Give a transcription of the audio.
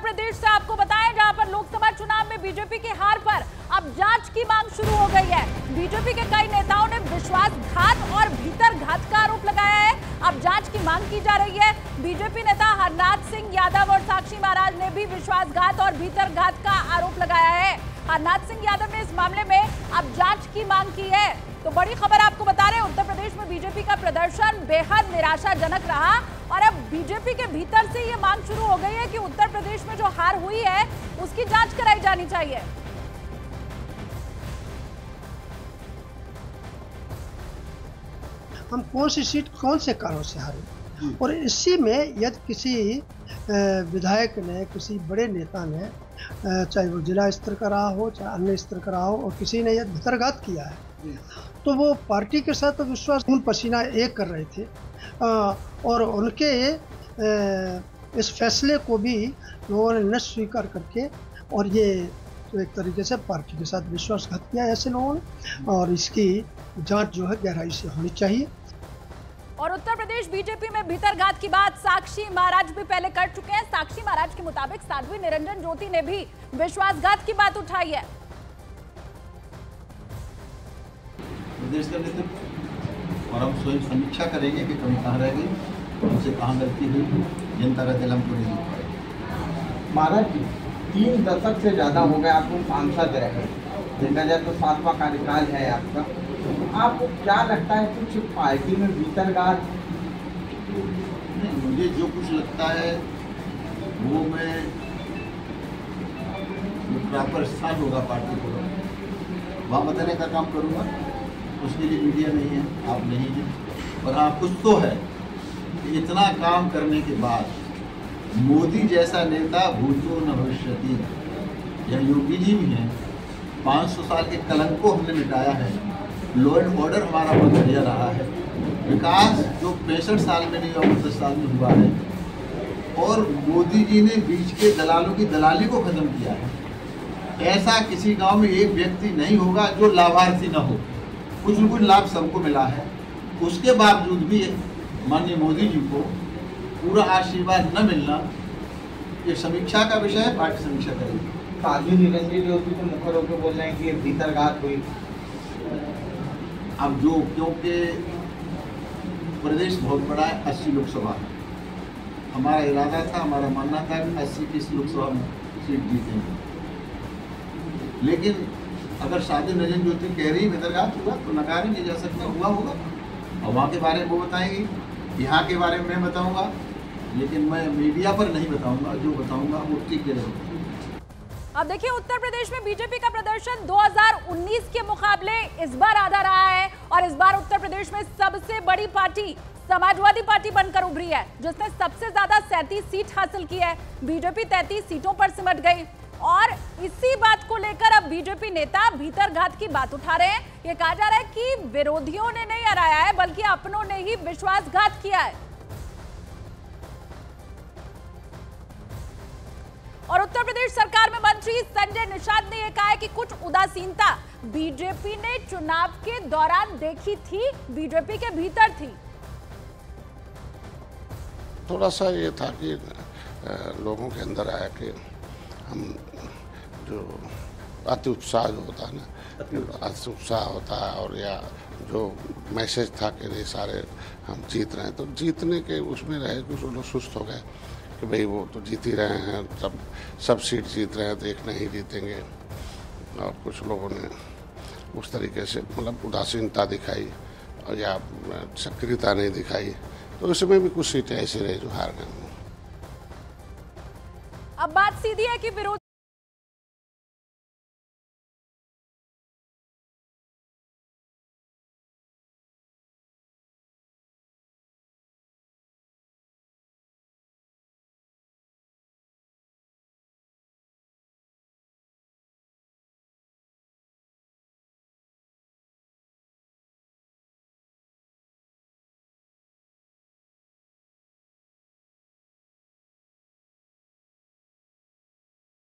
प्रदेश से आपको बताएं, जहां पर लोकसभा चुनाव में बीजेपी की हार पर अब जांच की मांग शुरू हो गई है। बीजेपी के कई नेताओं ने विश्वासघात और भीतरघात का आरोप लगाया है। अब जांच की मांग की जा रही है। बीजेपी नेता हरनाथ सिंह यादव और साक्षी महाराज ने भी विश्वासघात और भीतरघात का आरोप लगाया है। हरनाथ सिंह यादव ने इस मामले में अब जांच की मांग की है। तो बड़ी खबर आपको बता रहे हैं, उत्तर प्रदेश में बीजेपी का प्रदर्शन बेहद निराशाजनक रहा और अब बीजेपी के भीतर से ये मांग शुरू हो गई है कि उत्तर प्रदेश में जो हार हुई है उसकी जांच कराई जानी चाहिए। हम कौन सी सीट कौन से कारणों से हारे, और इसी में यदि किसी विधायक ने, किसी बड़े नेता ने, चाहे वो जिला स्तर का रहा हो चाहे अन्य स्तर का रहा हो, और किसी ने यदि भीतरघात किया है तो वो पार्टी के साथ तो विश्वास खून पसीना एक कर रहे थे, और उनके इस फैसले को भी लोगों ने न स्वीकार करके और ये तो एक तरीके से पार्टी के साथ विश्वासघात किया ऐसे लोगों ने, और इसकी जांच जो है गहराई से होनी चाहिए। और उत्तर प्रदेश बीजेपी में भीतरघात की बात साक्षी महाराज भी पहले कर चुके हैं। साक्षी महाराज के मुताबिक साध्वी निरंजन ज्योति ने भी विश्वासघात की बात उठाई है। प्रदेश का नेतृत्व और हम स्वयं समीक्षा करेंगे कि कमी कहाँ रह गई, हमसे कहाँ गलती हुई, जनता का दिल हमको नहीं पाएगा। महाराज जी 3 दशक से ज़्यादा हो गए आपको सांसद रहे, देखा जाए तो 7वां कार्यकाल है आपका। आपको क्या लगता है कुछ पार्टी में भीतरघात? नहीं, मुझे जो कुछ लगता है वो मैं प्रॉपर स्थान होगा पार्टी को वहाँ बताने का काम करूँगा। उसके लिए मीडिया नहीं है, आप नहीं हैं, और हाँ कुछ तो है कि इतना काम करने के बाद मोदी जैसा नेता भूतो न भविष्यति, यह योगी जी भी हैं, 500 साल के कलंक को हमने मिटाया है, लॉ एंड ऑर्डर हमारा बहुत बढ़िया रहा है, विकास जो 65 साल में नहीं हुआ 10 साल में हुआ है, और मोदी जी ने बीच के दलालों की दलाली को खत्म किया है। ऐसा किसी गांव में एक व्यक्ति नहीं होगा जो लाभार्थी न हो, कुछ न कुछ लाभ सबको मिला है। उसके बावजूद भी माननीय मोदी जी को पूरा आशीर्वाद न मिलना ये समीक्षा का विषय है, पार्टी समीक्षा करेगी। साध्वी निरंजन ज्योति को मुखर होकर बोल रहे हैं कि ये भीतरघात हुई। अब जो क्योंकि प्रदेश बहुत बड़ा है, 80 लोकसभा है, हमारा इरादा था, हमारा मानना था कि 80 की इस लोकसभा में सीट जीतेंगे, लेकिन अगर साध्वी निरंजन ज्योति कह रही भीतरघात हुआ तो नकार नहीं जा सकता, हुआ होगा। और वहाँ के बारे में वो बताएंगी, यहाँ के बारे में मैं बताऊँगा, लेकिन मैं मीडिया पर नहीं बताऊँगा, जो बताऊँगा वो ठीक रहेगा। अब देखिए, उत्तर प्रदेश में बीजेपी का प्रदर्शन 2019 के मुकाबले इस बार आधा रहा है और इस बार उत्तर प्रदेश में सबसे बड़ी पार्टी समाजवादी पार्टी बनकर उभरी है, जिसने सबसे ज्यादा 37 सीट हासिल की है। बीजेपी 33 सीटों पर सिमट गई और इसी बात को लेकर अब बीजेपी नेता भीतरघात की बात उठा रहे हैं। ये कहा जा रहा है कि विरोधियों ने नहीं हराया है, बल्कि अपनों ने ही विश्वासघात किया है। और उत्तर प्रदेश सरकार में मंत्री संजय निषाद ने यह कहा है कि कुछ उदासीनता बीजेपी ने चुनाव के दौरान देखी थी, बीजेपी के भीतर थी। थोड़ा सा ये था कि लोगों के अंदर आया कि हम जो अति उत्साह जो होता है ना, अति उत्साह होता है, और या जो मैसेज था कि ये सारे हम जीत रहे हैं, तो जीतने के उसमें रहे कुछ लोग सुस्त हो गए कि भाई वो तो जीत ही रहे हैं, सब सीट जीत रहे हैं तो एक नहीं जीतेंगे, और कुछ लोगों ने उस तरीके से मतलब उदासीनता दिखाई और या सक्रियता नहीं दिखाई, तो उसमें भी कुछ सीटें ऐसी रही जो हार गए। अब बात सीधी है कि विरोधी